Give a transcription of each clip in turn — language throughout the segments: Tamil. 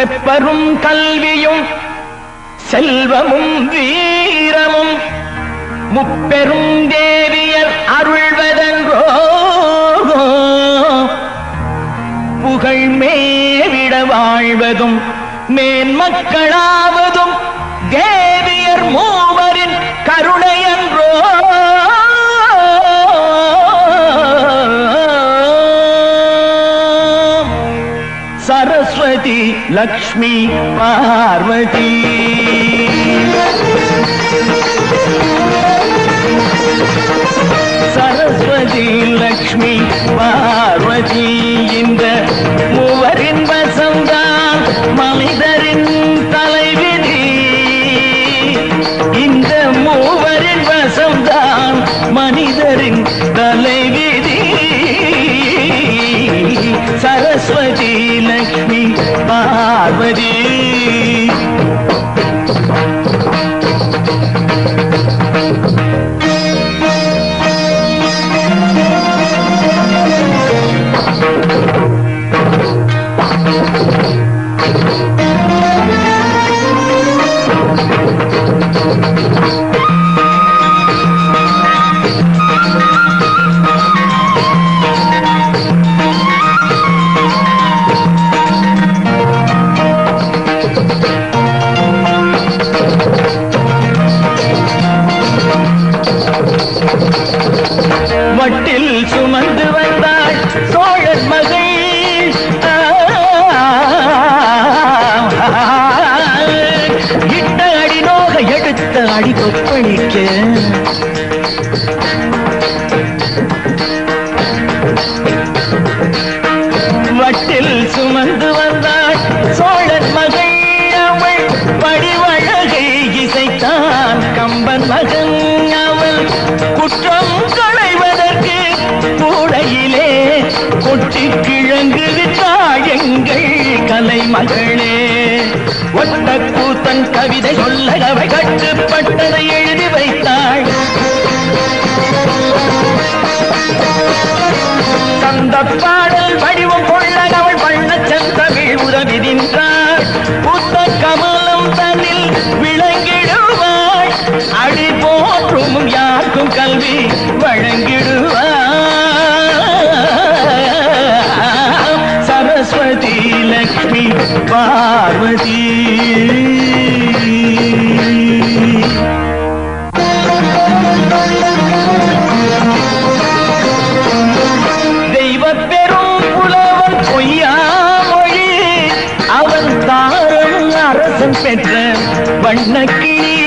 செப்பரும் கல்வியும் செல்வமும் வீரமும் முப்பெரும் தேவியர் அருள்வதன்றோ புகழ் மேவிட வாழ்வதும் மேன்மக்களாவதும் தேவியர் மூவரின் கருணையன்றோ சரஸ்வதி லக்ஷ்மி பார்வதி சரஸ்வதி லக்ஷ்மி பார்வதி இந்த மூவரின் வசம்தான் மனிதரின் தலைவிதி இந்த மூவரின் வசம்தான் மனிதரின் தலைவிதி சரஸ்வதி லக்ஷ்மி பார்வதி வட்டில் சுமந்து வந்தாள் சோழர் மகள் இட்ட அடி நோக எடுத்த அடி கொப்பளிக்க வட்டில் சுமந்து வந்தாள் சோழர் மகள் அவள் படிவழகை இசைத்தான் கம்பன் மகன் அவள் குற்றம் களைவதற்கு கூடையிலே கொட்டி கிழங்கு விட்டாள் எங்கள் கலை மகளே ஒட்ட கூத்தன் கவிதை சொல்ல அவை கட்டுப்பட்டதை எழுதி வைத்தாள் சந்த பாடல் வடிவம் கொள்ள அவள் வண்ண செந்தமிழ் உதவி நின்றாள் புத்த கமலம் தன்னில் விளங்கிடுவாள் அடி போற்றும் யாருக்கும் கல்வி வழங்கிடுவாள் சரஸ்வதி லக்ஷ்மி பார்வதி தெய்வ பெரும் புலவன் பொய்யாமொழி அவன் தாரம் அரசன் பெற்ற வண்ணக்கிளி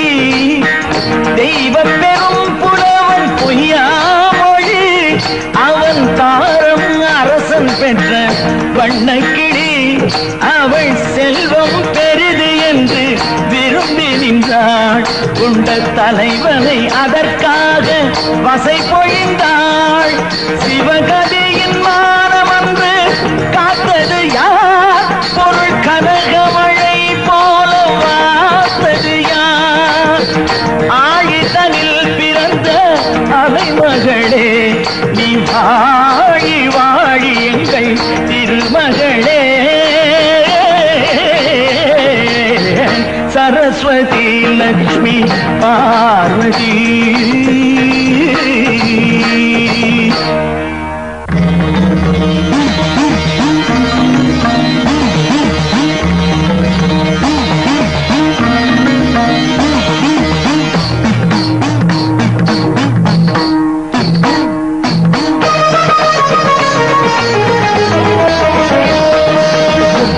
தெய்வ பெரும் புலவன் பொய்யாமொழி அவன் தாரம் அரசன் பெற்ற வண்ணக்கிளி அவள் செல்வம் பெரிது என்று விரும்பி நின்றாள் உண்ட தலைவனை அதற்காக வசை பொழிந்தாள் சிவகதியின் மானம் அன்று காத்தது யார் பொருள் கனகமழை போல வார்த்தது யார் ஆழிதனில் பிறந்த அலைமகளே நீ வாழி வாழி எங்கள் திருமகளே சரஸ்வதி லக்ஷ்மி பார்வதி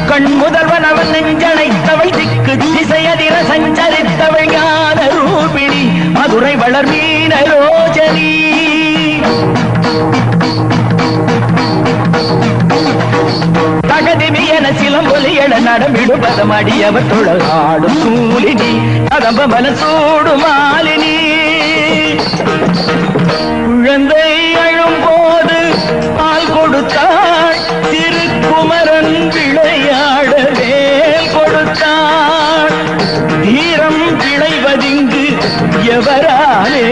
கண் முதல்வன் அவன் நெஞ்சனைத்தவள் திக்கு திசையதிர சஞ்சரித்தவள் ஞான ரூபிணி மதுரை வளர் மீனரோஜனி தகதிமியன சிலம்பொலியட நடமிடுபதம் அடியவர் தொழாடும் சூலினி கதம்ப மனசூடு மாலினி குழந்தை அழும் போது பால் கொடுத்தாள் திருக்குமரன் விளையாட வேல் கொடுத்தாள் தீரம் விளைவதிங்கு எவராலே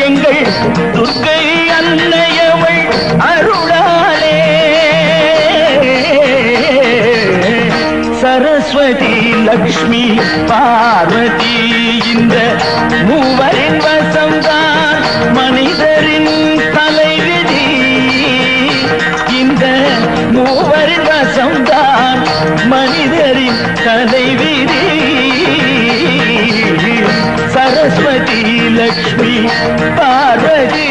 எங்கள் துர்க்கை அன்னையவள் அருளாலே சரஸ்வதி சரஸ்வதி லக்ஷ்மி பார்வதி இந்த மூவரின் வசம்தான் மனிதரின் தலைவிதி. இந்த மூவரின் வசம்தான் மனிதரின் தலைவிதி. சரஸ்வதி லக்ஷ்மி பார்வதி